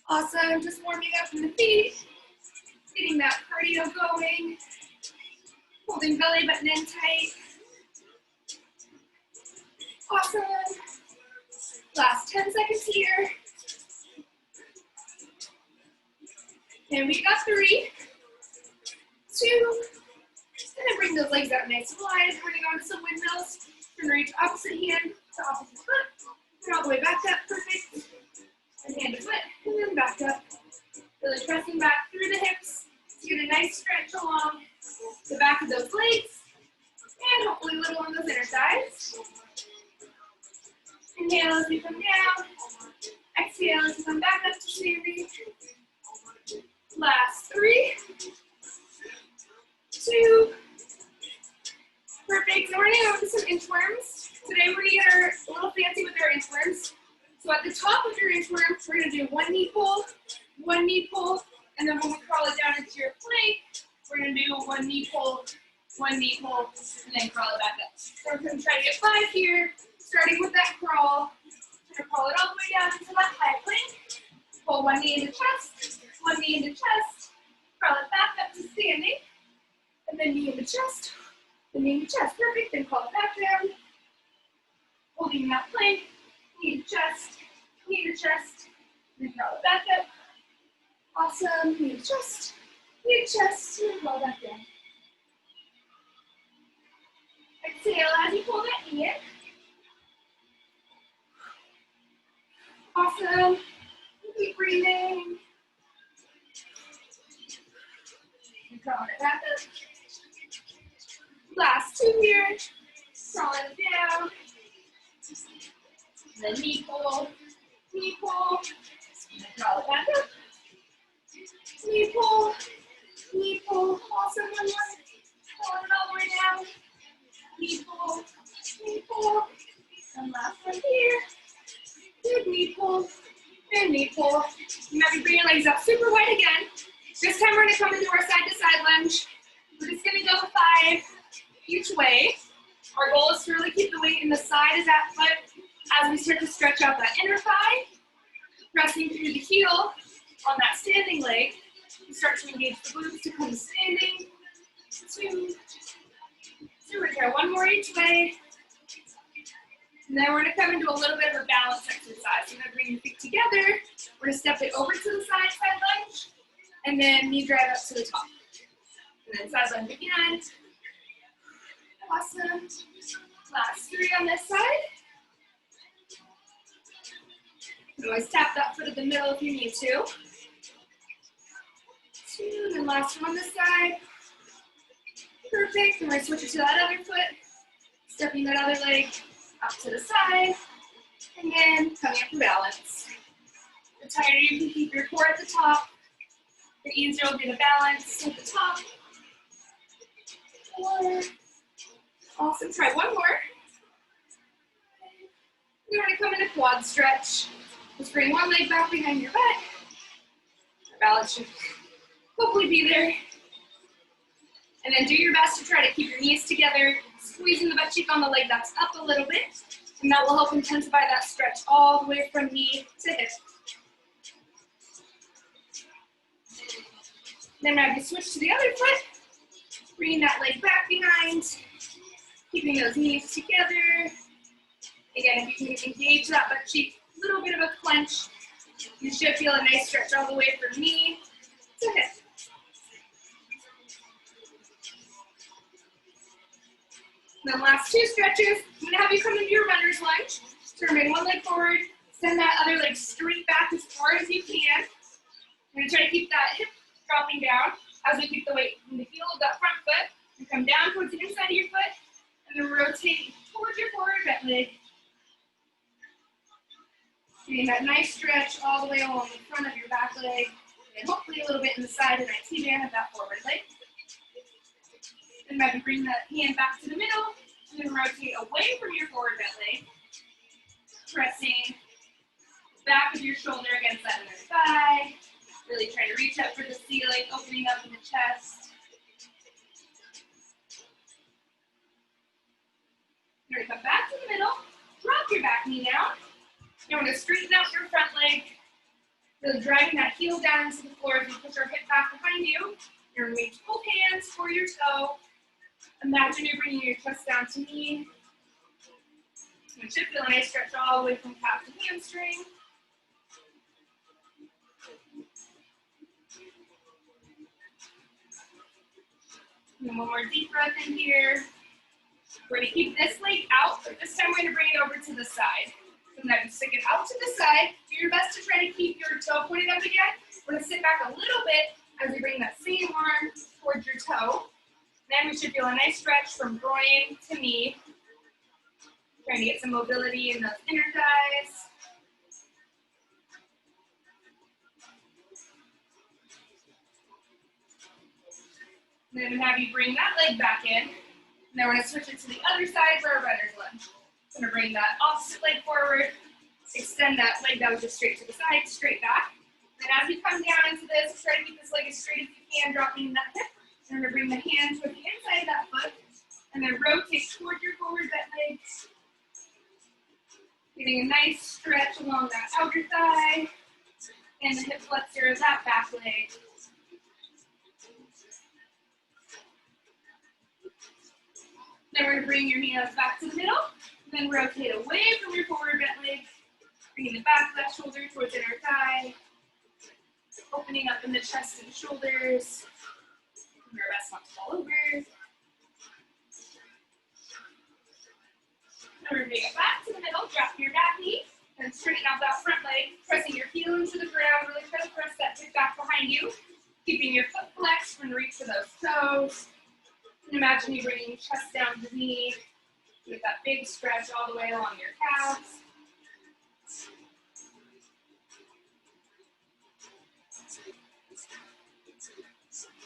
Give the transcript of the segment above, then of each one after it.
Awesome, just warming up in the feet, getting that cardio going, holding belly button in tight. Awesome. Last 10 seconds here. And we got 3, 2, and then bring those legs out nice and wide. We're gonna go into some windmills. We're gonna reach opposite hand to opposite foot. And all the way back up, perfect. And hand to foot, and then back up. Really pressing back through the hips to get a nice stretch along the back of those legs. And hopefully a little on those inner thighs. Inhale as we come down. Exhale as we come back up to standing. Last 3, 2. Perfect. So we're gonna go into some inchworms. Today we're gonna get a little fancy with our inchworms. So at the top of your inchworm, we're gonna do 1 knee pull, 1 knee pull, and then when we crawl it down into your plank, we're gonna do 1 knee pull, 1 knee pull, and then crawl it back up. So we're gonna try to get 5 here, starting with that crawl. We're gonna crawl it all the way down into that high plank. Pull 1 knee into chest, 1 knee into chest, crawl it back up to standing, and then knee into chest, then knee into chest. Perfect, then crawl it back down. Holding that plank, knee to chest, then crawl it back up. Awesome, knee to chest, and crawl back down. Exhale as you pull that knee in. Awesome. Keep breathing. And crawling it back up. Last 2 here. Crawling it down. And then knee pull, and then crawl it back up. Knee pull, awesome, 1 more. Pull it all the way down. Knee pull, and last one here. Good knee pull, and knee pull. You might be bringing your legs up super wide again. This time we're gonna come into our side-to-side lunge. We're just gonna go 5 each way. Our goal is to really keep the weight in the side of that foot as we start to stretch out that inner thigh, pressing through the heel on that standing leg. You start to engage the glutes to come standing. 2. So we're gonna try 1 more each way. And then we're gonna come into a little bit of a balance exercise. We're gonna bring your feet together. We're gonna step it over to the side lunge, and then knee drive up to the top. And then side lunge again. Awesome. Last 3 on this side. You can always tap that foot at the middle if you need to. 2, and then last one on this side. Perfect. And we're gonna switch it to that other foot. Stepping that other leg up to the side. And then coming up for balance. The tighter you can keep your core at the top, the easier will be to balance at the top. 4. Awesome. Try 1 more. We're going to come into quad stretch. Just bring 1 leg back behind your butt. Your balance should hopefully be there. And then do your best to try to keep your knees together, squeezing the butt cheek on the leg that's up a little bit. And that will help intensify that stretch all the way from knee to hip. Then as you switch to the other foot, bringing that leg back behind, keeping those knees together. Again, if you can engage that butt cheek, a little bit of a clench, you should feel a nice stretch all the way from knee to hip. And then last 2 stretches, I'm gonna have you come into your runner's lunge. So bring 1 leg forward, send that other leg straight back as far as you can. We're gonna try to keep that hip dropping down as we keep the weight in the heel of that front foot. And come down towards the inside of your foot, and then rotate towards your forward bent leg. Getting that nice stretch all the way along the front of your back leg, and hopefully a little bit in the side of that T-band of that forward leg. And maybe bring that hand back to the middle, and then rotate away from your forward bent leg, pressing back of your shoulder against that inner thigh. Really try to reach up for the ceiling, opening up in the chest. You're gonna come back to the middle, drop your back knee down. You want to straighten out your front leg, Really driving that heel down into the floor as you push our hip back behind you. You're going to reach both hands for your toe. Imagine you're bringing your chest down to knee. You should feel a nice stretch all the way from calf to hamstring. And one more deep breath in here. We're going to keep this leg out, but this time we're going to bring it over to the side. So now you stick it out to the side. Do your best to try to keep your toe pointed up again. We're going to sit back a little bit as we bring that same arm towards your toe. Then we should feel a nice stretch from groin to knee. Trying to get some mobility in those inner thighs. And then we have you bring that leg back in. And then we're going to switch it to the other side for our runner's lunge. I'm going to bring that opposite leg forward, extend that leg that was just straight to the side, straight back. And as you come down into this, try to keep this leg as straight as you can, dropping that hip. And we're going to bring the hands to the inside of that foot, and then rotate toward your forward bent leg. Getting a nice stretch along that outer thigh, and the hip flexor of that back leg. Then we're going to bring your hands back to the middle, then rotate away from your forward bent leg, bringing the back left shoulder towards inner thigh, opening up in the chest and shoulders. Do our best not to fall over. And we're going to bring it back to the middle, drop your back knee, and straighten out that front leg, pressing your heel into the ground, really try to press that hip back behind you, keeping your foot flexed when reach for those toes. And imagine you bringing your chest down to the knee, with that big stretch all the way along your calves.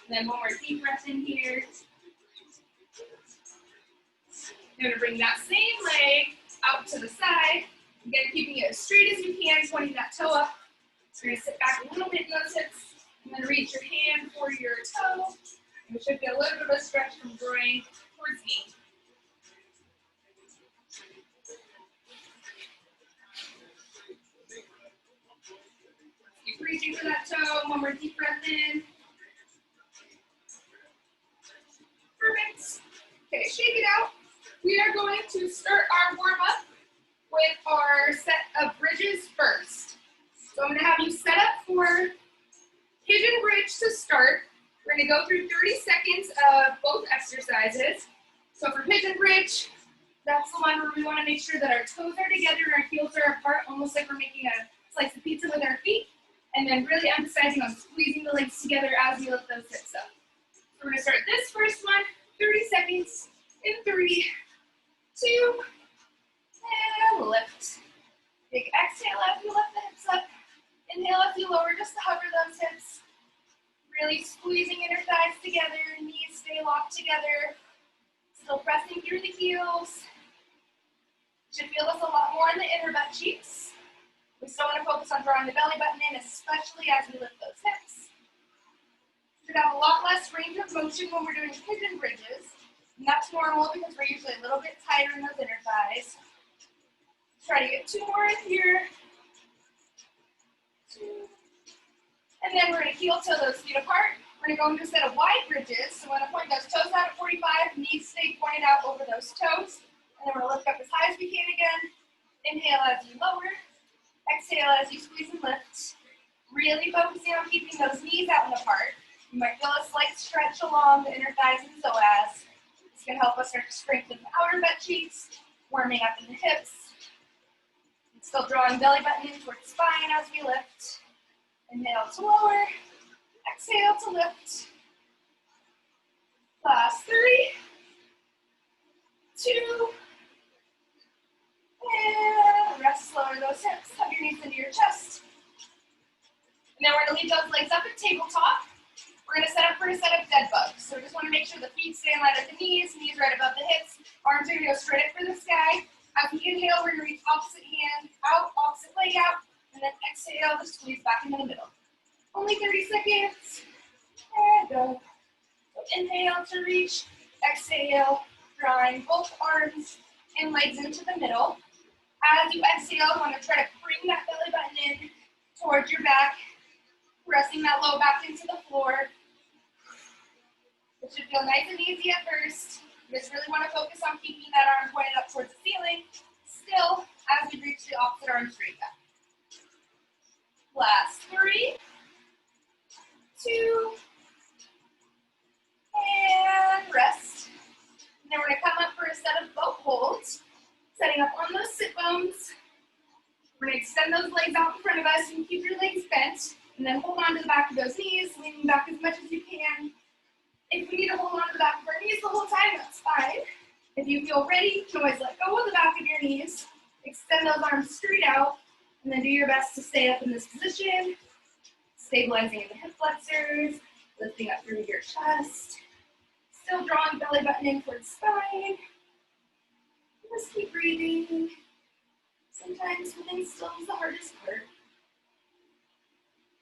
And then one more deep breath in here. You're going to bring that same leg out to the side. Again, keeping it as straight as you can, pointing that toe up. So you're going to sit back a little bit in those hips, and then reach your hand for your toe. And we should get a little bit of a stretch from groin towards knee. Keep reaching for that toe. One more deep breath in. Perfect. Okay, shake it out. We are going to start our warm-up with our set of bridges first. So I'm going to have you set up for Pigeon Bridge to start. We're going to go through 30 seconds of both exercises. So for Pigeon Bridge, that's the one where we want to make sure that our toes are together and our heels are apart, almost like we're making a slice of pizza with our feet, and then really emphasizing on squeezing the legs together as we lift those hips up. So we're going to start this first one, 30 seconds, in 3, 2, and lift. Big exhale as you lift the hips up. Inhale as you lower just to hover those hips. Really squeezing inner thighs together, knees stay locked together. Still pressing through the heels. Should feel this a lot more in the inner butt cheeks. We still want to focus on drawing the belly button in, especially as we lift those hips. Should have a lot less range of motion when we're doing pigeon bridges. And that's normal because we're usually a little bit tighter in those inner thighs. Try to get 2 more in here. 2. And then we're going to heel toe those feet apart. We're going to go into a set of wide bridges. So we're going to point those toes out at 45, knees stay pointed out over those toes. And then we're going to lift up as high as we can again. Inhale as you lower. Exhale as you squeeze and lift. Really focusing on keeping those knees out and apart. You might feel a slight stretch along the inner thighs and psoas. It's going to help us start to strengthen the outer butt cheeks, warming up in the hips. And still drawing belly button in towards spine as we lift. Inhale to lower. Exhale to lift. Last 3, 2, and rest. Lower those hips. Hug your knees into your chest. And then we're going to leave those legs up at tabletop. We're going to set up for a set of dead bugs. So we just want to make sure the feet stay in line at the knees right above the hips. Arms are going to go straight up for the sky. As we inhale, we're going to reach opposite hand out, opposite leg out, and then exhale to squeeze back into the middle. Only 30 seconds. And go. So inhale to reach, exhale, drawing both arms and legs into the middle. As you exhale, you want to try to bring that belly button in towards your back, pressing that low back into the floor. It should feel nice and easy at first. You just really want to focus on keeping that arm pointed up towards the ceiling, still as we reach the opposite arm straight back. Last 3, 2, and rest. And then we're going to come up for a set of boat holds, setting up on those sit bones. We're going to extend those legs out in front of us and keep your legs bent, and then hold on to the back of those knees, leaning back as much as you can. If we need to hold on to the back of our knees the whole time, that's fine. If you feel ready, you can always let go of the back of your knees, extend those arms straight out, and then do your best to stay up in this position, stabilizing in the hip flexors, lifting up through your chest, still drawing belly button in towards spine. Just keep breathing. Sometimes holding still is the hardest part.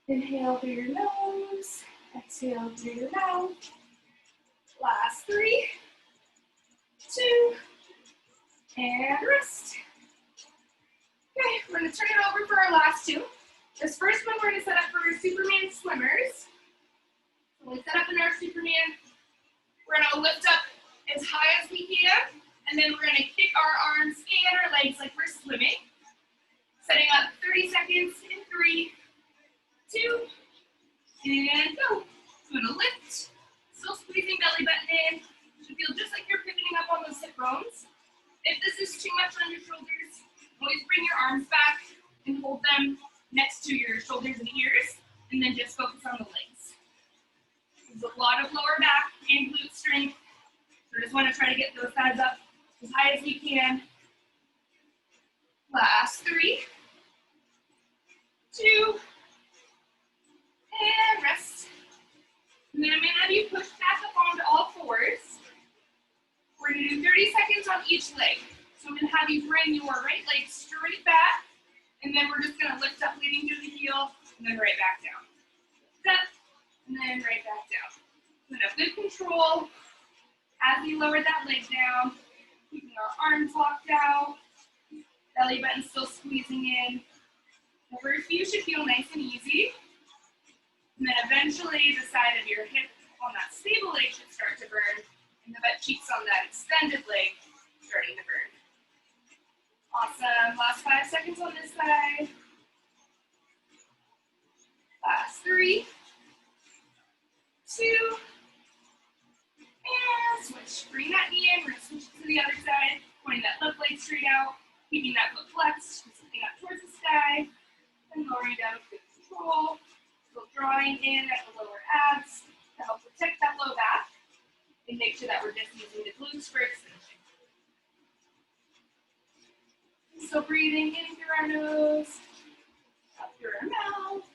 Inhale through your nose, exhale through your mouth. Last 3, 2, and rest. Okay, we're going to turn it over for our last 2. This first one we're going to set up for our Superman swimmers. When we set up in our Superman, we're going to lift up as high as we can, and then we're going to kick our arms and our legs like we're swimming. Setting up 30 seconds in 3, 2, and go. So we're going to lift, still squeezing belly button in. Should feel just like you're pivoting up on those hip bones. If this is too much on your shoulders, always bring your arms back and hold them next to your shoulders and ears, and then just focus on the legs. There's a lot of lower back and glute strength, so just want to try to get those thighs up as high as we can. Last 3, 2, and rest. And then I'm going to have you push back up onto all fours. We're going to do 30 seconds on each leg. So I'm going to have you bring your right leg straight back, and then we're just going to lift up leading through the heel, and then right back down. Lift up, and then right back down. So have good control as you lower that leg down, keeping our arms locked out, belly button still squeezing in. The first few should feel nice and easy. And then eventually the side of your hip on that stable leg should start to burn, and the butt cheeks on that extended leg starting to burn. Awesome. Last 5 seconds on this side. Last 3, 2, and switch. Bring that knee in. We're going to switch it to the other side, pointing that left leg straight out, keeping that foot flexed, just looking up towards the sky, and lowering down with good control. So drawing in at the lower abs to help protect that low back, and make sure that we're just using the glutes for extension. So breathing in through our nose, up through our mouth.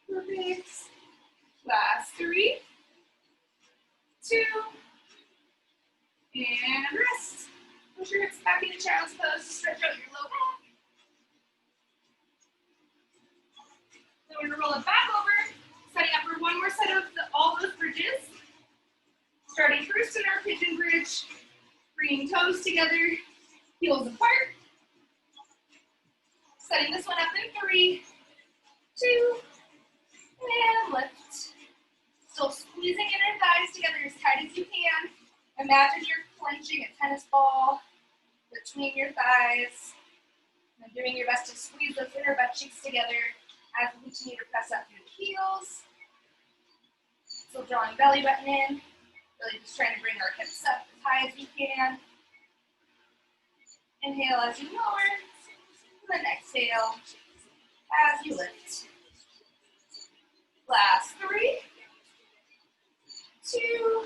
Perfect. Last 3, 2, and rest. Push your hips back into child's pose to stretch out your low back. So we're going to roll it back over, setting up for one more set of all those bridges. Starting first in our Pigeon Bridge, bringing toes together, heels apart. Setting this one up in 3, 2, and lift. Still squeezing in your thighs together as tight as you can. Imagine you're clenching a tennis ball between your thighs. And doing your best to squeeze those inner butt cheeks together as we continue to press up through the heels. Still drawing belly button in. Really just trying to bring our hips up as high as we can. Inhale as you lower. And then exhale as you lift. Last 3, 2,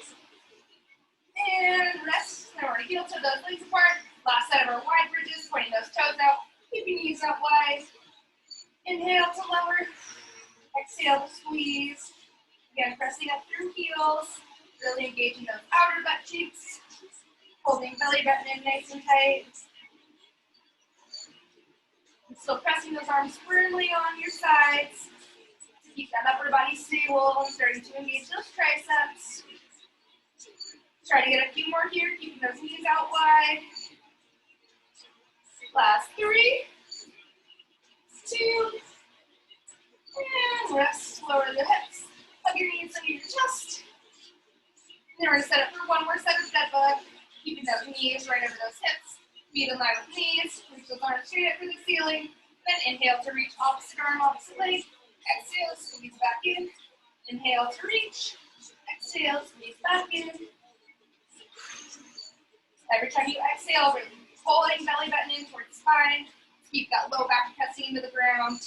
and rest. Now we're going to heel toe those legs apart. Last set of our wide bridges, pointing those toes out, keeping knees out wide. Inhale to lower. Exhale to squeeze. Again, pressing up through heels. Really engaging those outer butt cheeks. Holding belly button in nice and tight. And still pressing those arms firmly on your sides. Keep that upper body stable and starting to engage those triceps. Try to get a few more here, keeping those knees out wide. Last 3, 2, rest, lower the hips, hug your knees under your chest. Then we're gonna set up for one more set of dead bug, keeping those knees right over those hips, feet in line with knees, reach those arms straight up for the ceiling, then inhale to reach opposite arm, opposite leg, exhale, squeeze back in, inhale to reach, exhale, squeeze back in. Every time you exhale, we're pulling belly button in towards the spine. Keep that low back pressing into the ground.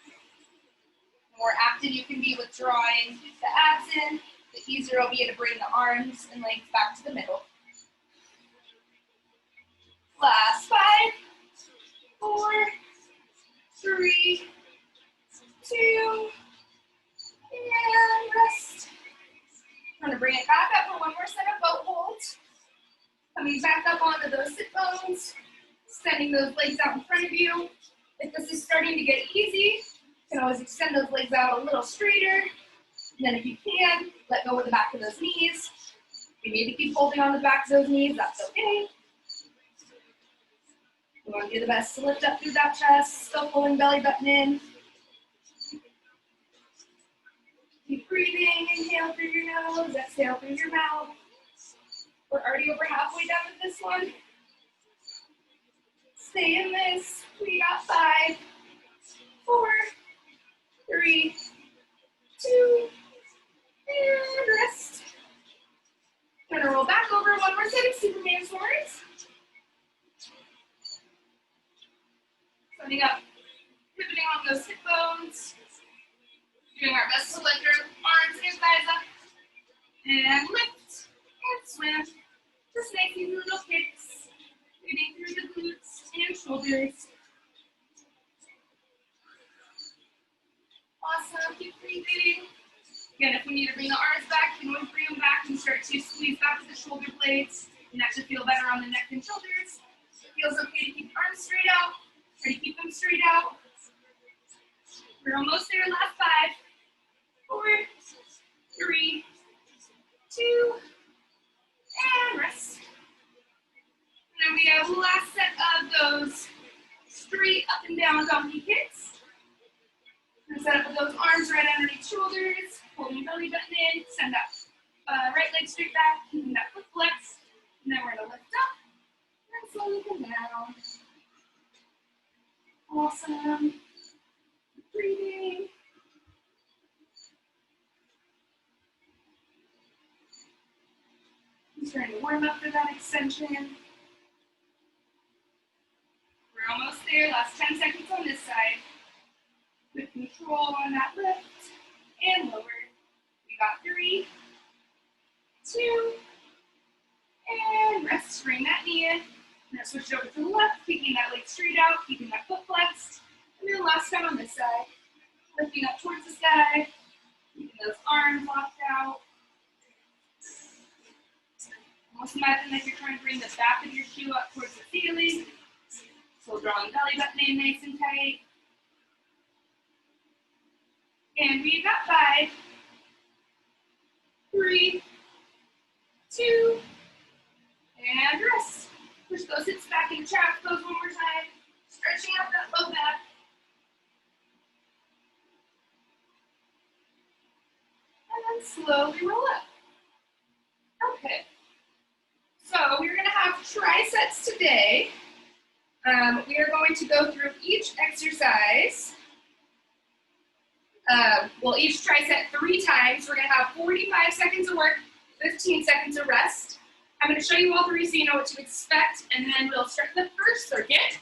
The more active you can be with drawing the abs in, the easier it'll be to bring the arms and legs back to the middle. Last 5, 4, 3, 2, and rest. I'm going to bring it back up for one more set of boat holds. Coming back up onto those sit bones, extending those legs out in front of you. If this is starting to get easy, you can always extend those legs out a little straighter. And then if you can, let go of the back of those knees. If you need to keep holding on the back of those knees, that's okay. You want to do the best to lift up through that chest, still pulling belly button in. Keep breathing, inhale through your nose, exhale through your mouth. We're already over halfway done with this one. Stay in this. We got 5, 4, 3, 2, and rest. I'm gonna roll back over one more set of Superman swords. Standing up, pivoting on those hip bones. Doing our best to lift our arms and thighs up. And lift and swim. Just making little kicks. Moving through the glutes and shoulders. Awesome, keep breathing. Again, if we need to bring the arms back, you can always bring them back and start to squeeze back to the shoulder blades. And that should feel better on the neck and shoulders. It feels okay to keep arms straight out. Try to keep them straight out. We're almost there, last 5, 4, 3, 2, and rest. And then we have the last set of those straight up and down donkey kicks. We're going to set up with those arms right underneath shoulders, holding belly button in, send that right leg straight back, keeping that foot flexed. And then we're going to lift up and slowly come down. Awesome. Breathing. I'm trying to warm up for that extension. We're almost there. Last 10 seconds on this side. With control on that lift and lower. We got 3, 2, and rest. Bring that knee in. Now switch over to the left, kicking that leg straight out, keeping that foot flexed. And then last time on this side, lifting up towards the sky, keeping those arms locked out. Almost imagine like you're trying to bring the back of your shoe up towards the ceiling. So drawing belly button in nice and tight. And we've got 5, 3, 2, and rest. Push those hips back and trap those one more time. Stretching out that low back. And then slowly roll up. Okay. So we're going to have triceps today. We are going to go through each exercise. We'll each tricep 3 times. We're going to have 45 seconds of work, 15 seconds of rest. I'm going to show you all 3 so you know what to expect, and then we'll start the first circuit.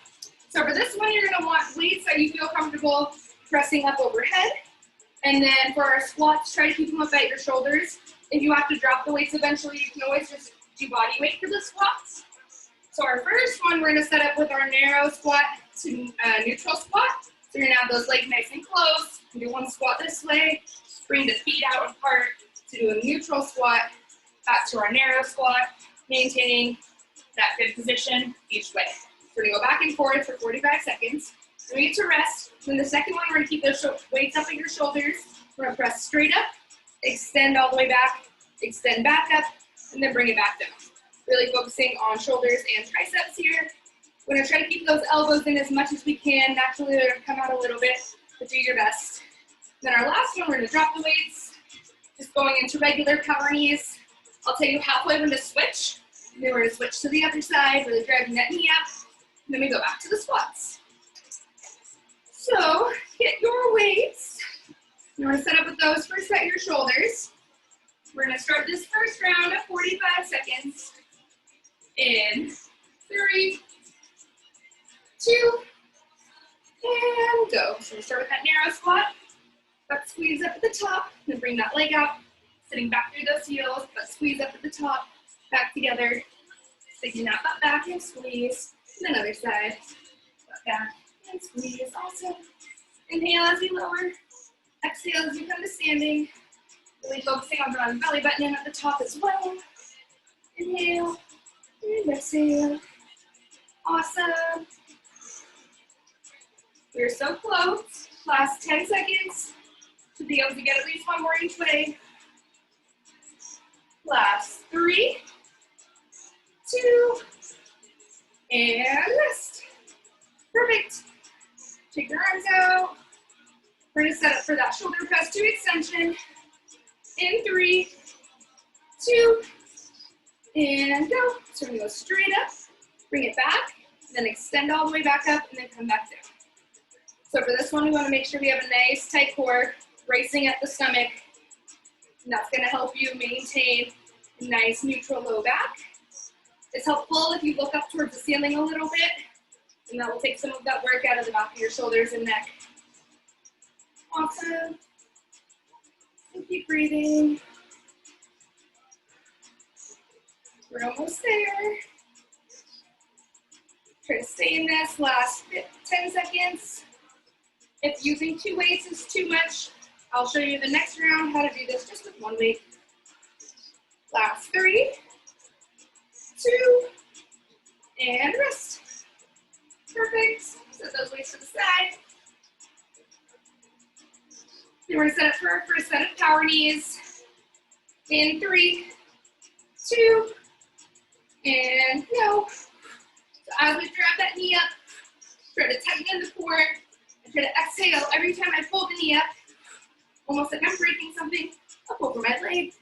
So for this one, you're going to want weights that you feel comfortable pressing up overhead. And then for our squats, try to keep them up at your shoulders. If you have to drop the weights eventually, you can always just do body weight for the squats. So our first one, we're going to set up with our narrow squat to neutral squat. So you're going to have those legs nice and close. Do one squat this way. Bring the feet out apart to do a neutral squat. Back to our narrow squat, maintaining that good position each way. So we're going to go back and forth for 45 seconds. We need to rest. Then the second one, we're going to keep those weights up at your shoulders. We're going to press straight up, extend all the way back, extend back up, and then bring it back down. Really focusing on shoulders and triceps here. We're going to try to keep those elbows in as much as we can. Naturally, they're going to come out a little bit, but do your best. Then our last one, we're gonna drop the weights, just going into regular power knees. I'll tell you halfway when to switch. And then we're gonna switch to the other side, really driving that knee up. And then we go back to the squats. So get your weights. You wanna set up with those, first set your shoulders. We're gonna start this first round at 45 seconds. In 3, 2, and go. So we start with that narrow squat. Butt squeeze up at the top, then bring that leg out, sitting back through those heels, butt squeeze up at the top, back together, taking that butt back and squeeze, and then other side, butt back and squeeze, awesome. Inhale as you lower, exhale as you come to standing, really focusing on drawing belly button in at the top as well. Inhale, and exhale, awesome. We're so close, last 10 seconds. To be able to get at least one more each way. Last 3, 2, and rest. Perfect. Take your arms out. We're gonna set up for that shoulder press to extension. In 3, 2, and go. So we're gonna go straight up, bring it back, then extend all the way back up, and then come back down. So for this one, we wanna make sure we have a nice tight core, bracing at the stomach, and that's gonna help you maintain a nice neutral low back. It's helpful if you look up towards the ceiling a little bit, and that will take some of that work out of the back of your shoulders and neck. Awesome. And keep breathing. We're almost there. Try to stay in this last 10 seconds. If using 2 weights is too much, I'll show you the next round how to do this just with 1 weight. Last 3, 2, and rest. Perfect. Set those weights to the side. Then we're gonna set up for our first set of power knees. In 3, 2, and go. So as we grab that knee up, try to tighten in the core, and try to exhale every time I pull the knee up. Almost like I'm breaking something up over my leg.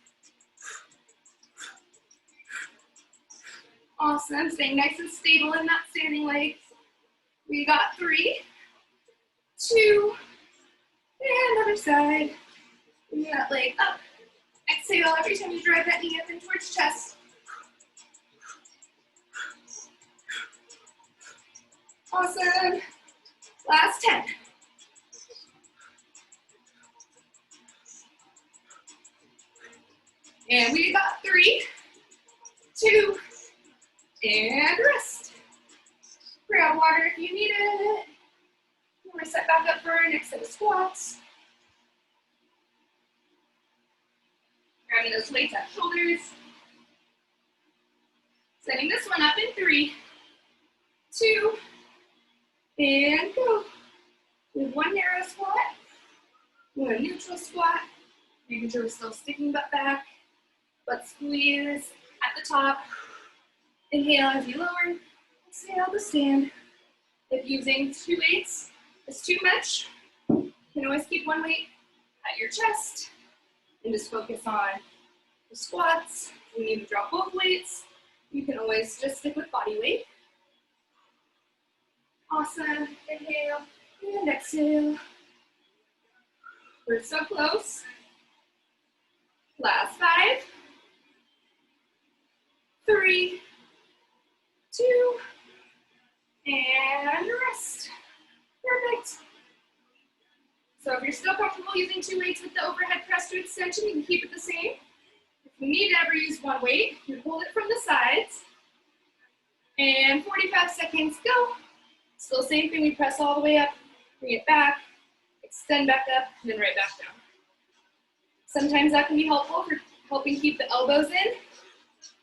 Awesome, staying nice and stable in that standing leg. We got 3, 2, and other side. Bring that leg up. Exhale every time you drive that knee up in towards chest. Awesome. Last 10. And we got 3, 2, and rest. Grab water if you need it. We're gonna set back up for our next set of squats. Grabbing those weights at shoulders. Setting this one up in 3, 2, and go. With 1 narrow squat, 1 neutral squat, making sure we're still sticking butt back. Butt squeeze at the top. Inhale as you lower. Exhale to stand. If using 2 weights is too much, you can always keep 1 weight at your chest and just focus on the squats. If you need to drop both weights, you can always just stick with body weight. Awesome. Inhale and exhale. We're so close. Last 5, 3, 2, and rest. Perfect. So if you're still comfortable using 2 weights with the overhead press to extension, you can keep it the same. If you need to ever use 1 weight, you hold it from the sides. And 45 seconds, go. Still same thing, we press all the way up, bring it back, extend back up, and then right back down. Sometimes that can be helpful for helping keep the elbows in.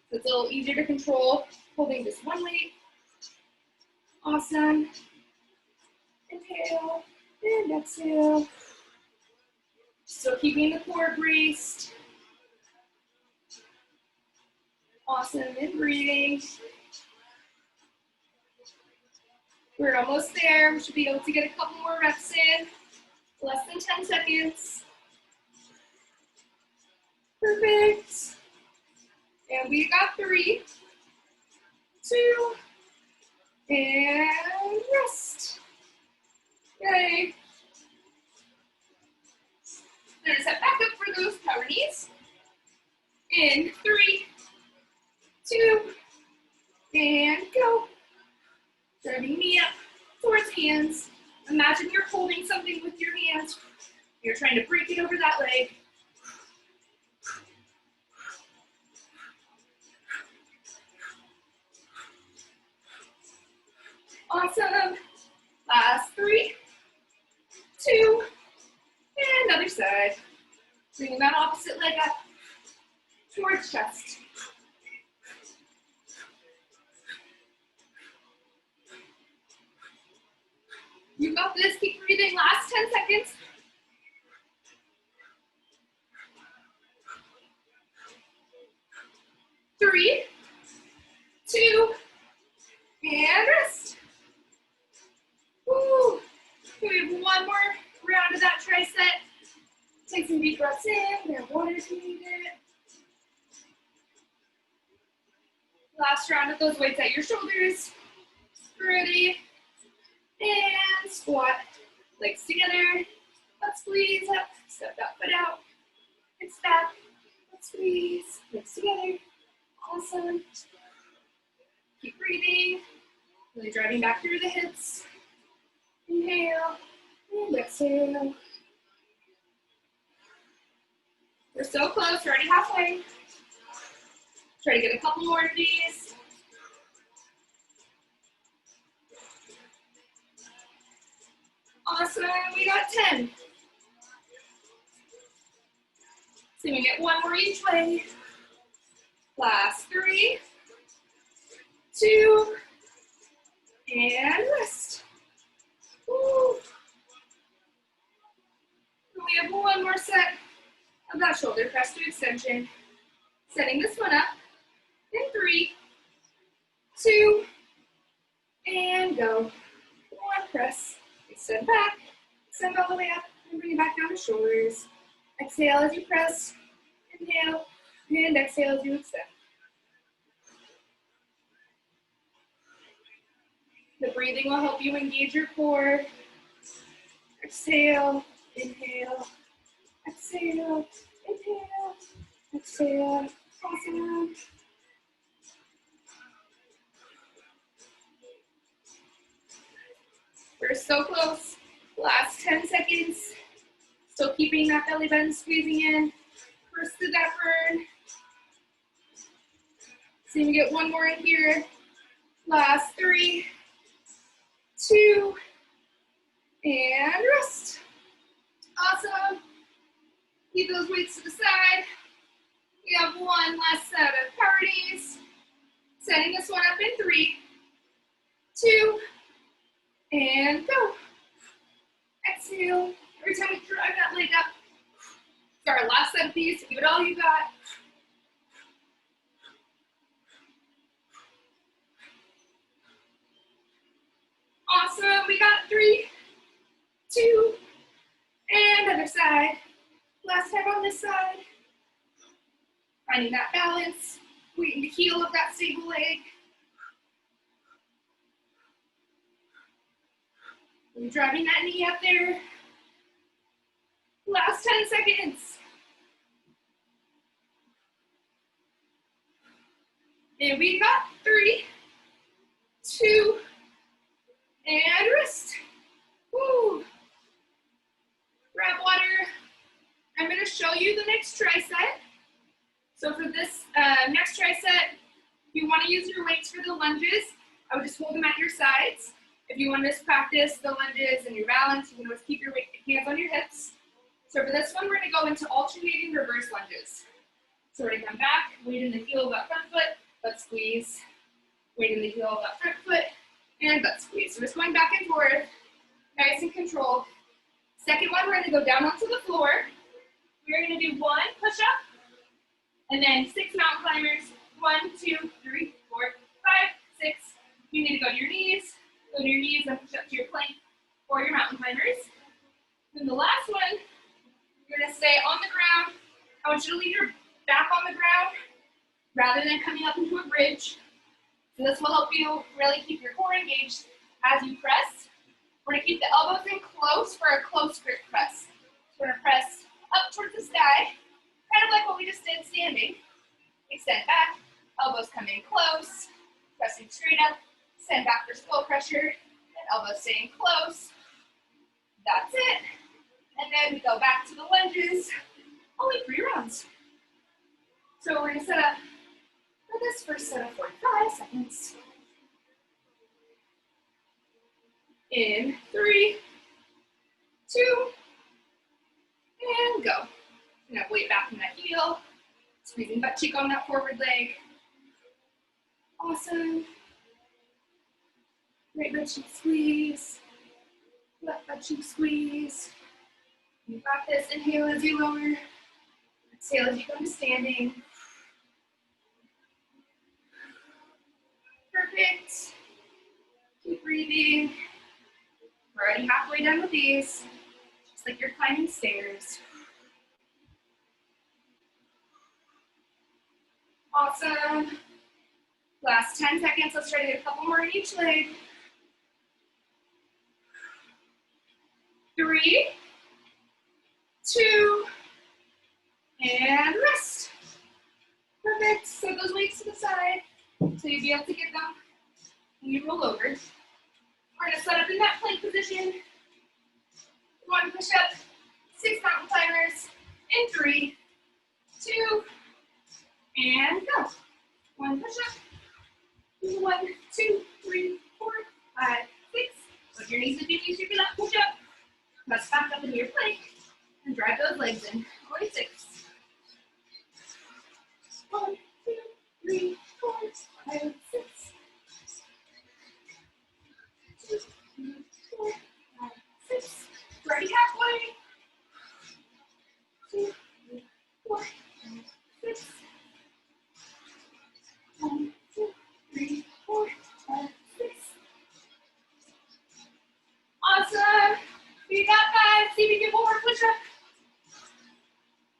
So it's a little easier to control holding just 1 weight. Awesome. Inhale and exhale. Still keeping the core braced. Awesome, and breathing. We're almost there. We should be able to get a couple more reps in. Less than 10 seconds. Perfect. And we got 3, 2, and rest. Okay. Then step back up for those power knees. In 3, 2, and go. Driving knee up towards hands. Imagine you're holding something with your hands. You're trying to break it over that leg. Awesome. Last 3, 2, and other side. Bringing that opposite leg up towards chest. You got this. Keep breathing. Last 10 seconds. Three, 2, and rest. Woo. We have one more round of that tricep. Take some deep breaths in. Grab water if you need it. Last round of those weights at your shoulders. Ready. And squat. Legs together. Let's squeeze up. Step that foot out. And step. Let's squeeze. Legs together. Awesome. Keep breathing. Really driving back through the hips. Inhale. And exhale. We're so close. We're already halfway. Try to get a couple more of these. Awesome. We got 10. So we get one more each way. Last 3, 2, and rest. Woo. And we have one more set of that shoulder press to extension. Setting this one up in 3, 2, and go. One press. Extend back, extend all the way up, and bring it back down to shoulders. Exhale as you press. Inhale, and exhale as you extend. The breathing will help you engage your core. Exhale, inhale, exhale, inhale, exhale. Awesome. We're so close. Last 10 seconds. Still keeping that belly button squeezing in. First to that burn. So you get one more in here. Last 3, 2, and rest. Awesome. Keep those weights to the side. We have one last set of power knees. Setting this one up in 3, 2, and go. Exhale. Every time we drive that leg up. It's our last set of these. Give it all you got. Awesome. We got 3, 2, and other side. Last time on this side. Finding that balance. Waiting the heel of that stable leg. And driving that knee up there. Last 10 seconds. And we got 3, 2, and wrist. Woo. Grab water. I'm going to show you the next tricep. So for this next tricep, if you want to use your weights for the lunges, I would just hold them at your sides. If you want to practice the lunges and your balance, you can always keep your hands on your hips. So for this one, we're going to go into alternating reverse lunges. So we're going to come back, weight in the heel of that front foot, butt squeeze. Weight in the heel of that front foot, and butt squeeze. So we're just going back and forth, nice and controlled. Second one, we're going to go down onto the floor. We're going to do 1 push-up, and then 6 mountain climbers. 1, 2, 3, 4, 5, 6. You need to go to your knees and push up to your plank or your mountain climbers. And the last one, you're gonna stay on the ground. I want you to leave your back on the ground rather than coming up into a bridge. So this will help you really keep your core engaged as you press. We're gonna keep the elbows in close for a close grip press. So we're gonna press up towards the sky, kind of like what we just did standing. Extend back, elbows come in close, pressing straight up, extend back for slow pressure, and elbows staying close. That's it. And then we go back to the lunges, only 3 rounds. So we're gonna set up for this first set of 45 seconds. In 3, 2, and go. You're gonna weight back in that heel, squeezing butt cheek on that forward leg. Awesome. Right butt cheek squeeze, left butt cheek squeeze. You got this. Inhale as you lower. Exhale as you come to standing. Perfect. Keep breathing. We're already halfway done with these. Just like you're climbing stairs. Awesome. Last 10 seconds. Let's try to get a couple more in each leg. 3, 2, and rest. Perfect. Set those weights to the side so you'll be able to get them when you roll over. We're going to set up in that plank position. 1 push-up, 6 mountain climbers, in 3, 2, and go. 1 push-up, 1, 2, 3, 4, 5, 6. Put your knees if you need to for that push-up. Press back up into your plank and drive those legs in. 46. 1, 2, 3, 4, 5, 6. 2, 3, 4, 5, 6. We're already halfway. 2, 3, 4, 5, 6. 1, 2, 3, 4, 5, 6. Awesome. You got 5. See if you can get 1 more push-up.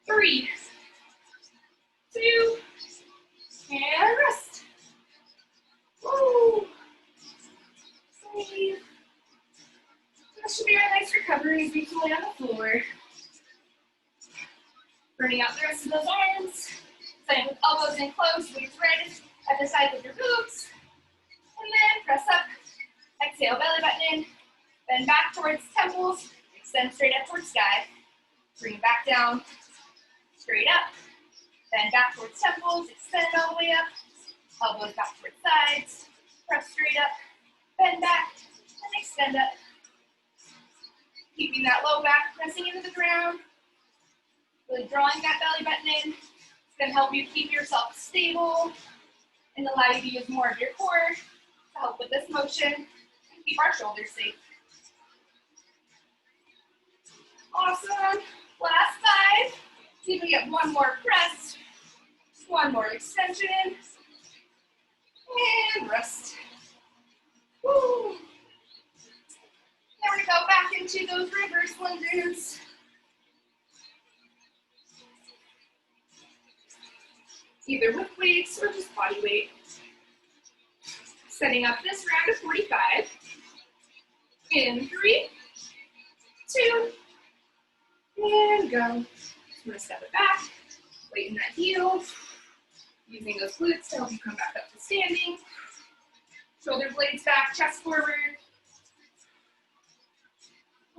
3, 2, and rest. Woo. Breathe. This should be our nice recovery as we can lay on the floor. Burning out the rest of those arms. Same with elbows in close, weights right at the sides of your glutes. And then press up. Exhale, belly button in. Bend back towards temples. Extend straight up towards sky. Bring it back down. Straight up. Bend back towards temples. Extend all the way up. Elbows back towards sides. Press straight up. Bend back. And extend up. Keeping that low back pressing into the ground. Really drawing that belly button in. It's going to help you keep yourself stable and allow you to use more of your core to help with this motion and keep our shoulders safe. Awesome. Last 5. See if we get 1 more press, 1 more extension, and rest. Woo. Now we're going to go back into those reverse lunges. Either with weights or just body weight. Setting up this round of 45. In 3, 2, and go. I'm going to step it back, weight in that heel, using those glutes to help you come back up to standing. Shoulder blades back, chest forward.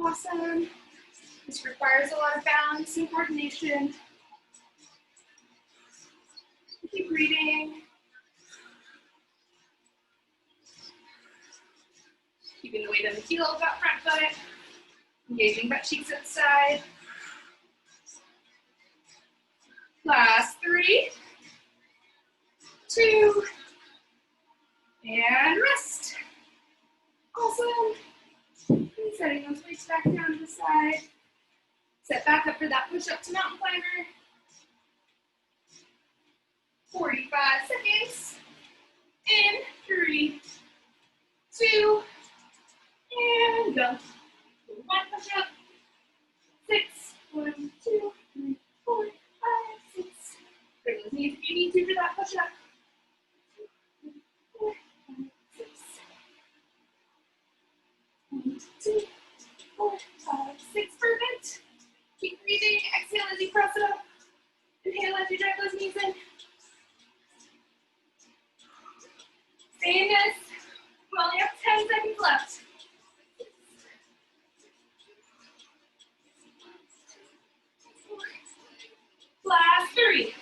Awesome. This requires a lot of balance and coordination. Keep breathing. Keeping the weight on the heel of that front foot. Engaging butt cheeks at the side. Last 3, 2, and rest. Awesome. And setting those weights back down to the side. Set back up for that push-up to mountain climber. 45 seconds. In 3, 2, and go. 1 push-up, 6. 1, 2, 3, 4, 5, 6. Bring those knees if you need to for that push-up. 4, 5, 6. 1, 2, 4, 5, 6. Perfect. Keep breathing. Exhale as you press it up. Inhale as you drive those knees in. Stay in this. We only have 10 seconds left. Last 3,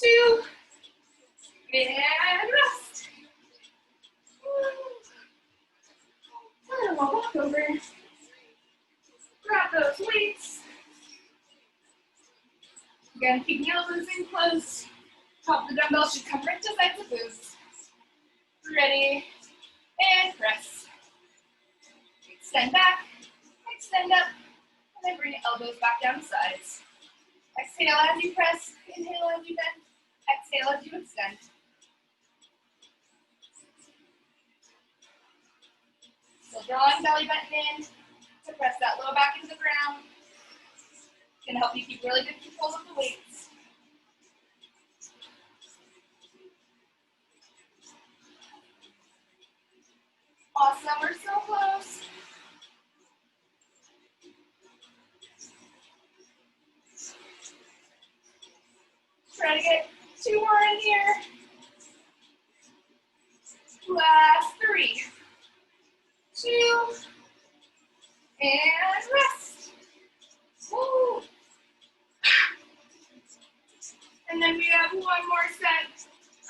2, and rest. And we'll walk over. Grab those weights. Again, keep the elbows in close. Top of the dumbbell should come right to sides of boobs. Ready, and press. Extend back, extend up, and then bring elbows back down to sides. Exhale as you press, inhale as you bend, exhale as you extend. So drawing belly button in to press that low back into the ground. It's gonna help you keep really good control of the weights. Awesome, we're so close. Try to get 2 more in here. Last 3, 2, and rest. Woo. And then we have 1 more set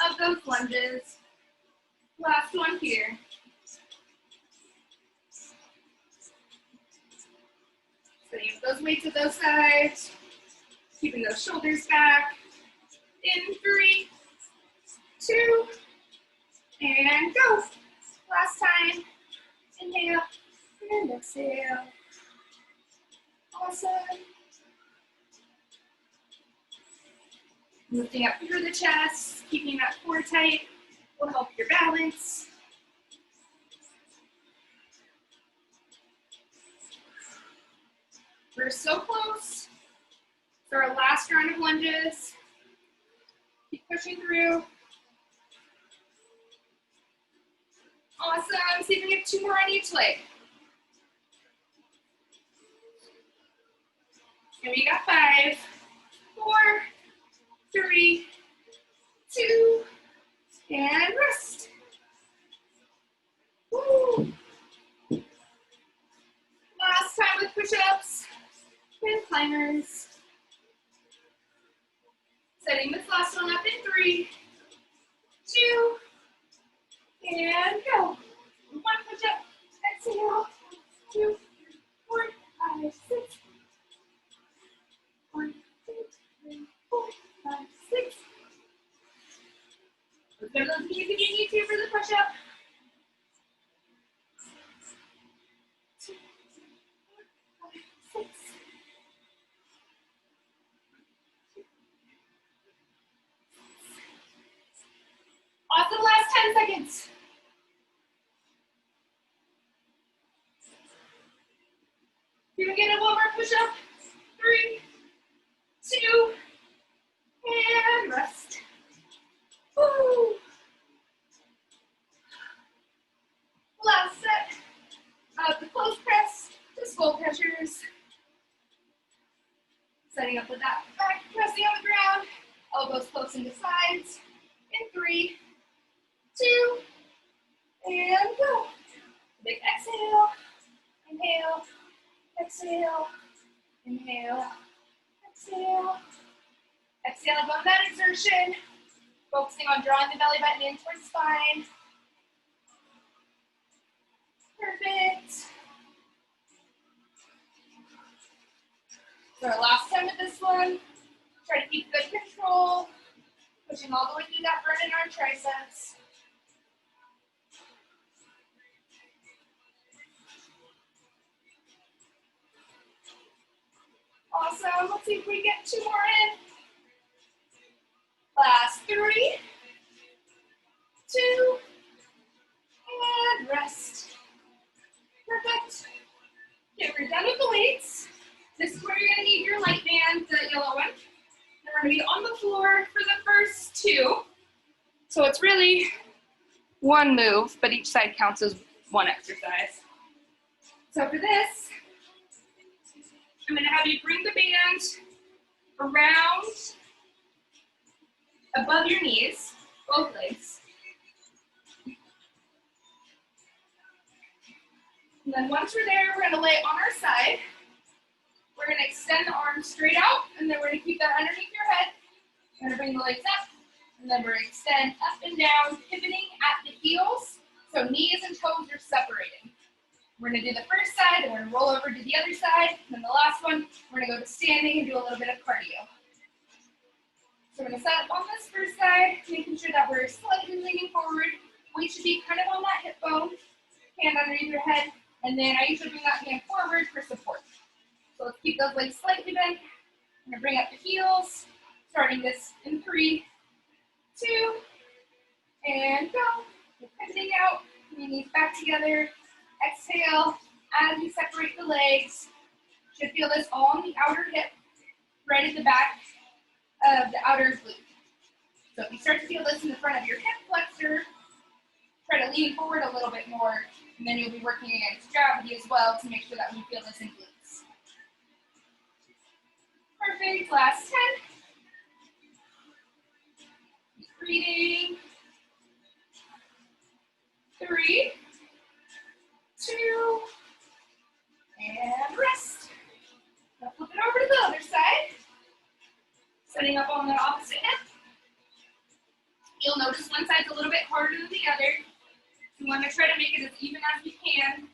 of those lunges. Last one here. Setting up those weights at those sides, keeping those shoulders back. In 3, 2, and go. Last time. Inhale and exhale. Awesome. Lifting up through the chest, keeping that core tight will help your balance. We're so close. For our last round of lunges. Keep pushing through. Awesome. See if we can get 2 more on each leg. And we got 5, 4, 3, 2, and rest. Woo. Last time with push-ups and climbers. Setting this last one up in 3, 2, and go. 1 push-up, exhale, 2, 4, 5, 6. 1, 2, 3, 4, 5, 6. Let's go to those knees if you need to for the push-up. 2, 4, 5, 6. Awesome, last 10 seconds. You can get 1 more push-up. 3, 2, and rest. Woo. Last set of the close press to skull pressures. Setting up with that back pressing on the ground, elbows close into sides. In 3, 2, and go. Big exhale, inhale, exhale, inhale, exhale. Exhale, above that exertion. Focusing on drawing the belly button in towards spine. Perfect. So our last time with this one, try to keep good control, pushing all the way through that burn in our triceps. Awesome. Let's see if we get 2 more in. Last 3, 2, and rest. Perfect. Okay, we're done with the weights. This is where you're gonna need your light band, the yellow one. And we're gonna be on the floor for the first 2. So it's really one move, but each side counts as one exercise. So for this, I'm gonna have you bring the band around above your knees, both legs. And then once we're there, we're gonna lay it on our side. We're gonna extend the arms straight out, and then we're gonna keep that underneath your head. We're gonna bring the legs up, and then we're gonna extend up and down, pivoting at the heels, so knees and toes are separating. We're gonna do the first side, and we're gonna roll over to the other side, and then the last one, we're gonna go to standing and do a little bit of cardio. So we're gonna set up on this first side, making sure that we're slightly leaning forward. Weight should be kind of on that hip bone, hand underneath your head, and then I usually bring that hand forward for support. So let's keep those legs slightly bent. I'm gonna bring up the heels, starting this in 3, 2, and go. We're pivoting out, bring these back together. Exhale as you separate the legs. Should feel this all on the outer hip, right at the back of the outer glute. So if you start to feel this in the front of your hip flexor, try to lean forward a little bit more, and then you'll be working against gravity as well to make sure that we feel this in glutes. Perfect, last 10. Keep breathing. 3, 2, and rest. Now flip it over to the other side. Setting up on the opposite hip. You'll notice one side's a little bit harder than the other. You want to try to make it as even as you can.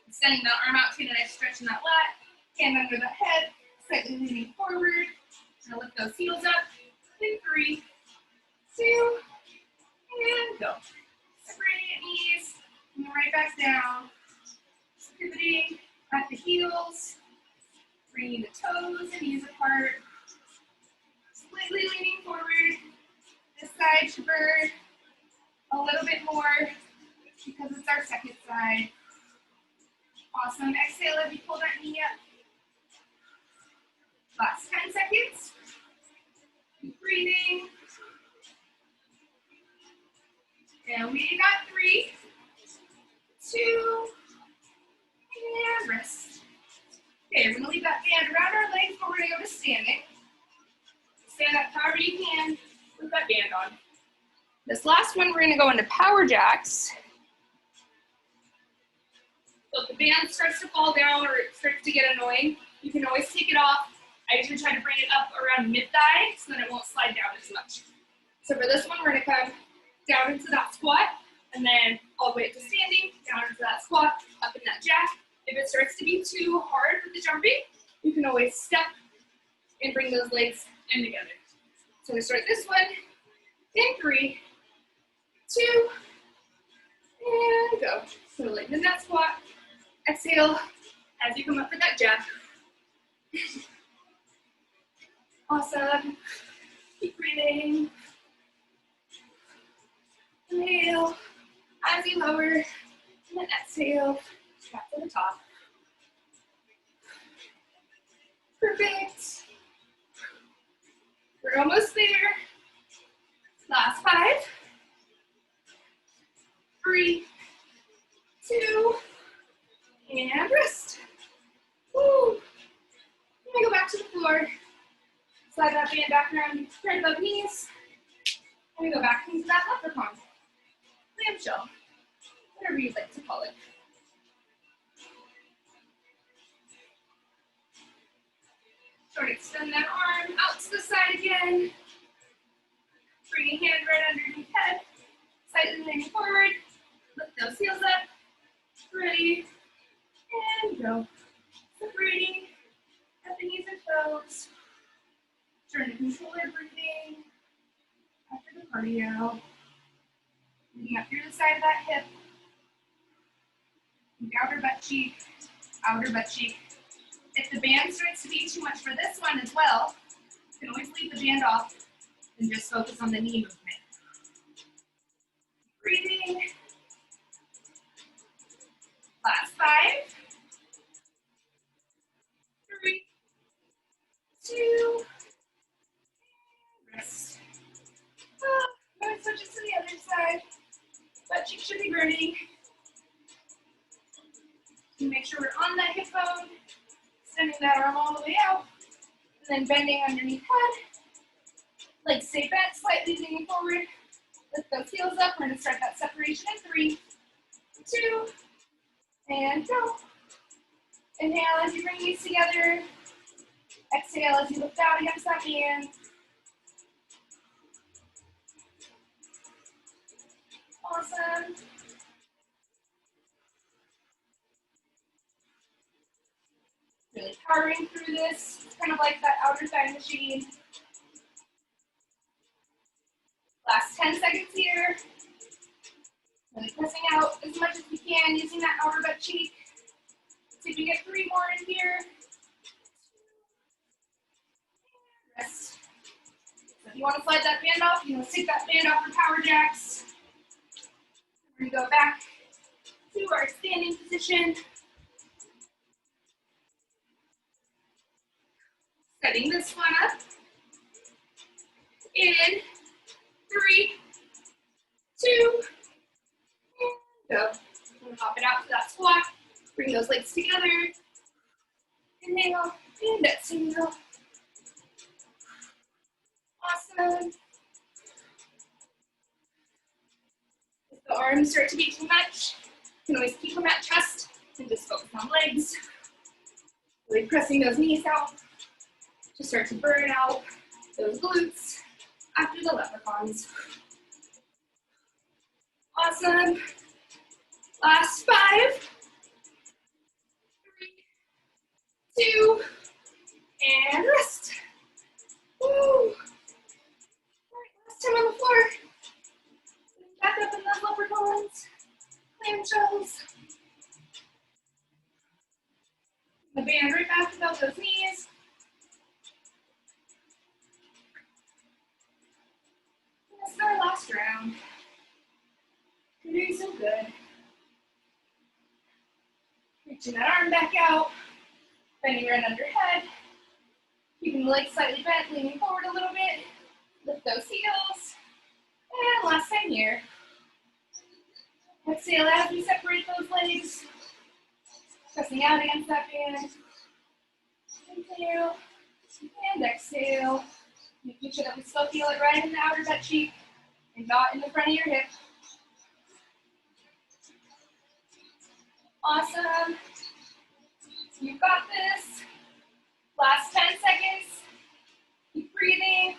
Extending the arm out to the nice stretch in that lat. Hand under the head, slightly leaning forward. Now lift those heels up. In 3, 2, and go. Separating at knees, and right back down. Pivoting at the heels. Bringing the toes and knees apart. Slightly leaning forward. This side should burn a little bit more because it's our second side. Awesome. Exhale as you pull that knee up. Last 10 seconds. Keep breathing. And we got 3, 2, and rest. Okay, we're gonna leave that band around our legs, but we're gonna go to standing. Stand up however you can with that band on. This last one, we're gonna go into power jacks. So if the band starts to fall down or it starts to get annoying, you can always take it off. I usually try to bring it up around mid-thigh so that it won't slide down as much. So for this one, we're gonna come down into that squat, and then all the way up to standing, down into that squat, up in that jack. If it starts to be too hard with the jumping, you can always step and bring those legs in together. So we start this one in 3, 2, and go. So lengthen that squat. Exhale as you come up for that jack. Awesome. Keep breathing. Inhale as you lower, and then exhale back to the top. Perfect. We're almost there. Last 5, 3, 2, and rest. Woo. Then go back to the floor. Slide that band back around right above knees. And we go back into that leprechaun. Clamshell. Whatever you'd like to call it. Sort of extend that arm out to the side again. Bring a hand right underneath head. Slightly leaning forward. Lift those heels up. Ready. And go. Separating at the knees and toes. Trying to control your breathing after the cardio. Moving up through the side of that hip. The outer butt cheek. Outer butt cheek. If the band starts to be too much for this one as well, you can always leave the band off and just focus on the knee movement. Breathing. Last 5, 3, that arm all the way out. And then bending underneath head. Legs stay bent, slightly leaning forward. Lift those heels up. We're going to start that separation in 3, 2, and go. Inhale as you bring these together. Exhale as you lift out against that hand. Awesome. Really powering through this. It's kind of like that outer thigh machine. Last 10 seconds here. Really pressing out as much as we can using that outer butt cheek. See if we get 3 more in here. Rest. So if you want to slide that band off, you want to take that band off for power jacks. We're going to go back to our standing position. Setting this one up. In 3, 2, and go. We'll hop it out to that squat. Bring those legs together. Inhale and exhale. Awesome. If the arms start to be too much, you can always keep them at chest and just focus on legs. Really pressing those knees out to start to burn out those glutes after the leprechauns. Awesome. Last 5, 3, 2, and rest. Woo. All right, last time on the floor. Back up in those leprechauns, clamshells. The band right back above those knees. This is our last round. You're doing so good. Reaching that arm back out, bending right under head. Keeping the legs slightly bent, leaning forward a little bit. Lift those heels. And last time here. Exhale as we separate those legs. Pressing out against that band. Inhale and exhale. Making sure that we still feel it right in the outer butt cheek and not in the front of your hip. Awesome. You've got this. Last 10 seconds. Keep breathing.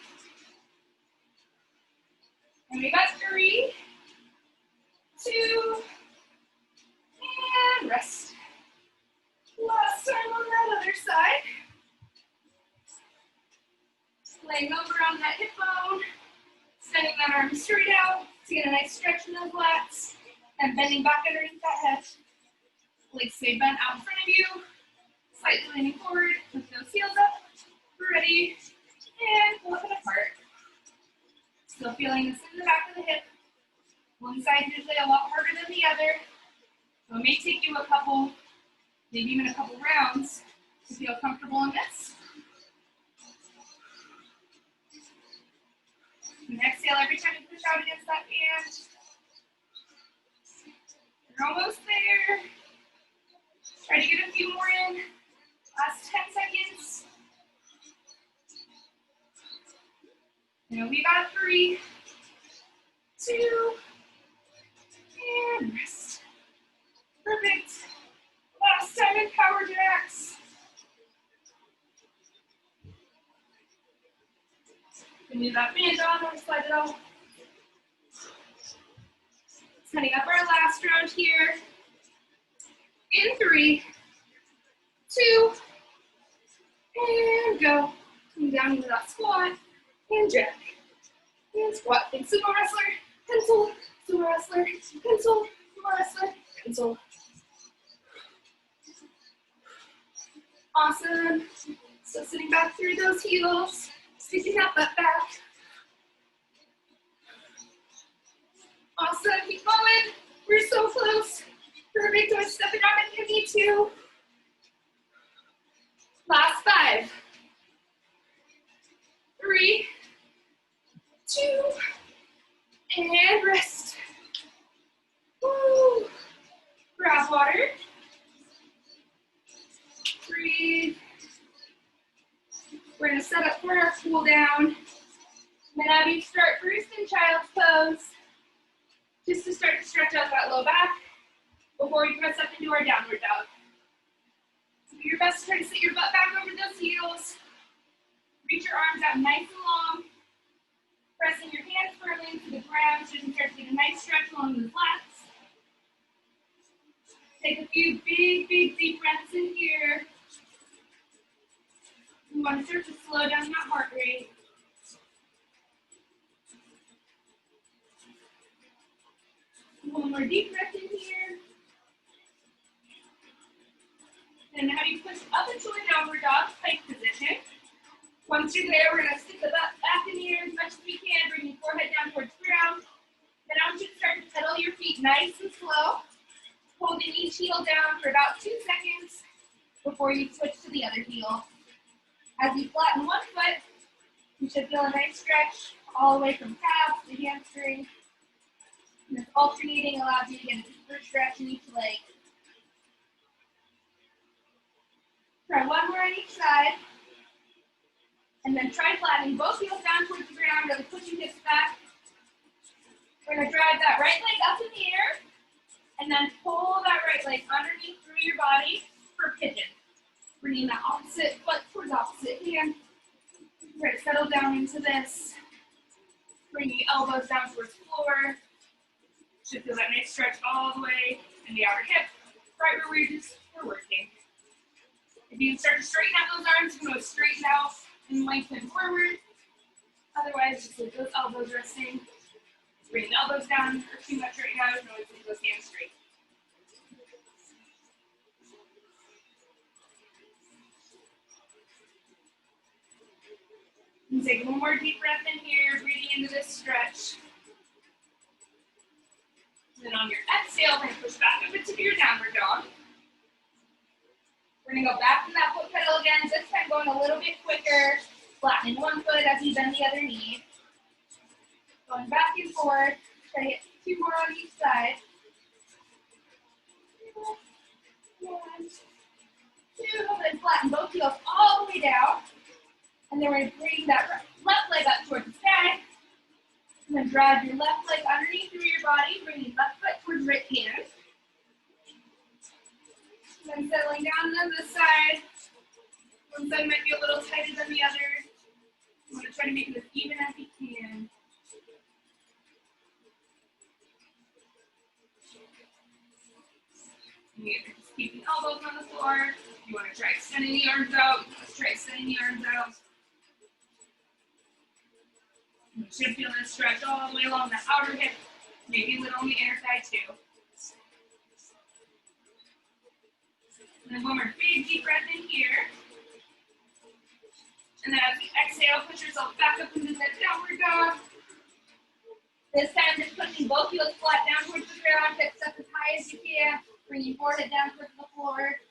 And we got 3, 2, and rest. Last time on that other side. Laying over on that hip bone. Sending that arm straight out to get a nice stretch in those lats. And bending back underneath that head. Legs stay bent out in front of you. Slightly leaning forward. Lift those heels up. Ready. And pull it apart. Still feeling this in the back of the hip. One side usually a lot harder than the other. So it may take you a couple, maybe even a couple rounds to feel comfortable in this. And exhale every time you push out against that band. You're almost there. Try to get a few more in. Last 10 seconds. And we got 3, 2, and rest. Perfect. Last time in power jacks. Move that band on or slide it off. Setting up our last round here. In 3, 2, and go. Come down into that squat and jack. And squat. Think sumo wrestler, pencil, sumo wrestler, pencil, sumo wrestler, pencil. Awesome. So sitting back through those heels, sticking out that back. Awesome. Keep going. We're so close. Perfect. I'm stepping on it if you need to. Last 5, 3, 2, and rest. Woo. Grab water. Breathe. We're going to set up for our cool down. Then have you start first in child's pose, just to start to stretch out that low back before we press up into our downward dog. Do your best to try to sit your butt back over those heels. Reach your arms out nice and long. Pressing your hands firmly into the ground so you can start to get a nice stretch along the lats. Take a few big, big, deep breaths in here. You want to start to slow down that heart rate. One more deep breath in here. And how do you push up into a downward dog plank position? Once you're there, we're going to stick the butt back in the air as much as we can, bring your forehead down towards the ground. Then I want you to start to pedal your feet nice and slow, holding each heel down for about 2 seconds before you switch to the other heel. As you flatten one foot, you should feel a nice stretch all the way from calf to hamstring. And this alternating allows you to get a deeper stretch in each leg. Try one more on each side. And then try flattening both heels down towards the ground, really pushing hips back. We're going to drive that right leg up in the air, and then pull that right leg underneath through your body for pigeon. Bringing that opposite foot towards opposite hand. Try to settle down into this. Bringing the elbows down towards the floor. Should feel that nice stretch all the way in the outer hip, right where we're working. If you can start to straighten out those arms, you can go straighten out and lengthen forward. Otherwise, just leave those elbows resting. Bring the elbows down or too much right now. You can always leave those hands straight. And take one more deep breath in here, breathing into this stretch. Then on your exhale, we're going to push back up into your downward dog. We're going to go back to that foot pedal again, this time going a little bit quicker, flattening one foot as you bend the other knee. Going back and forth, try to get 2 more on each side. 1, 2, then flatten both heels all the way down. And then we're going to bring that left leg up towards the sky. And then drive your left leg underneath through your body, bringing left foot towards right hand. And then settling down on this side. One side might be a little tighter than the other. You want to try to make it as even as you can. And just keep the elbows on the floor. You want to try extending the arms out. Let's try extending the arms out. You should feel this stretch all the way along the outer hip, maybe a little on the inner thigh too. And then one more big deep breath in here. And then as you exhale, push yourself back up into that downward dog. This time just pushing both heels flat down towards the ground, hips up as high as you can, bringing forehead down towards the floor.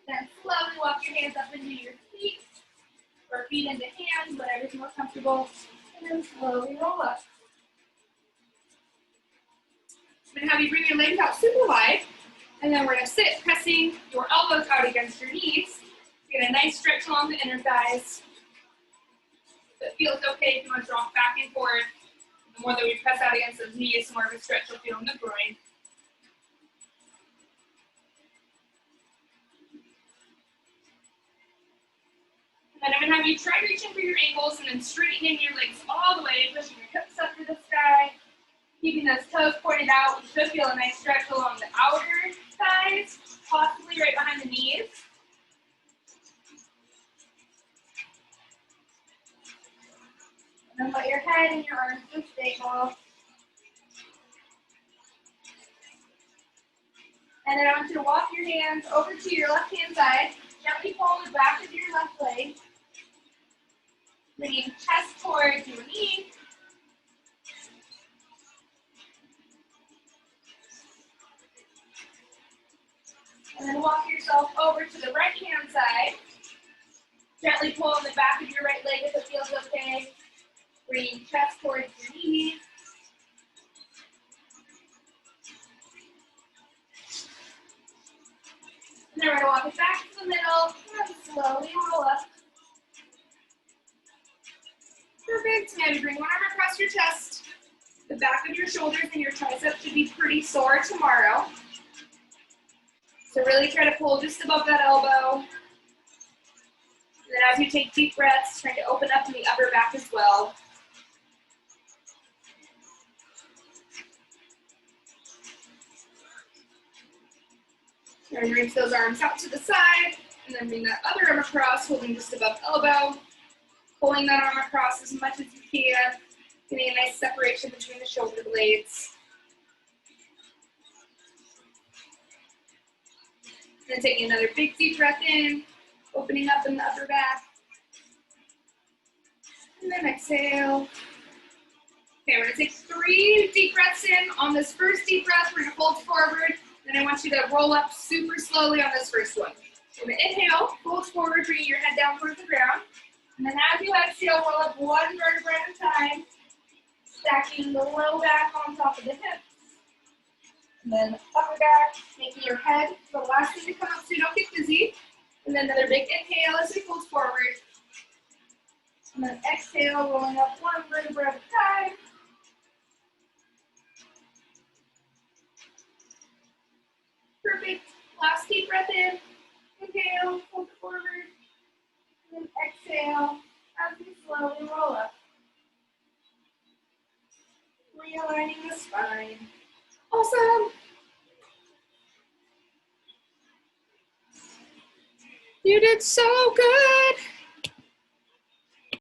Then slowly walk your hands up into your feet, or feet into hands, whatever's more comfortable, and then slowly roll up. I'm going to have you bring your legs out super wide, and then we're going to sit pressing your elbows out against your knees. Get a nice stretch along the inner thighs. It feels okay if you want to rock back and forth. The more that we press out against those knees, the more of a stretch you'll feel in the groin. And then I'm going to have you try reaching for your ankles and then straightening your legs all the way, pushing your hips up to the sky, keeping those toes pointed out. You should feel a nice stretch along the outer thighs, possibly right behind the knees. And then let your head and your arms be stable. And then I want you to walk your hands over to your left-hand side, gently pull the back of your left leg, bringing chest towards your knee. And then walk yourself over to the right-hand side. Gently pull on the back of your right leg if it feels okay. Bringing chest towards your knee. And then we're going to walk it back to the middle and slowly roll up. Maybe bring one arm across your chest. The back of your shoulders and your triceps should be pretty sore tomorrow. So really try to pull just above that elbow. And then as you take deep breaths, try to open up in the upper back as well. And reach those arms out to the side, and then bring that other arm across, holding just above elbow. Pulling that arm across as much as you can, getting a nice separation between the shoulder blades. Then taking another big deep breath in, opening up in the upper back. And then exhale. Okay, we're gonna take 3 deep breaths in. On this first deep breath, we're gonna fold forward. Then I want you to roll up super slowly on this first one. So we're gonna inhale, fold forward, bringing your head down towards the ground. And then as you exhale, roll up one vertebra at a time, stacking the low back on top of the hips. And then upper back, making your head the last thing to come up so you don't get dizzy. And then another big inhale as we fold forward. And then exhale, rolling up one vertebra at a time. Perfect. Last deep breath in. Inhale, fold it forward. And exhale as we slowly roll up. Realigning the spine. Awesome. You did so good.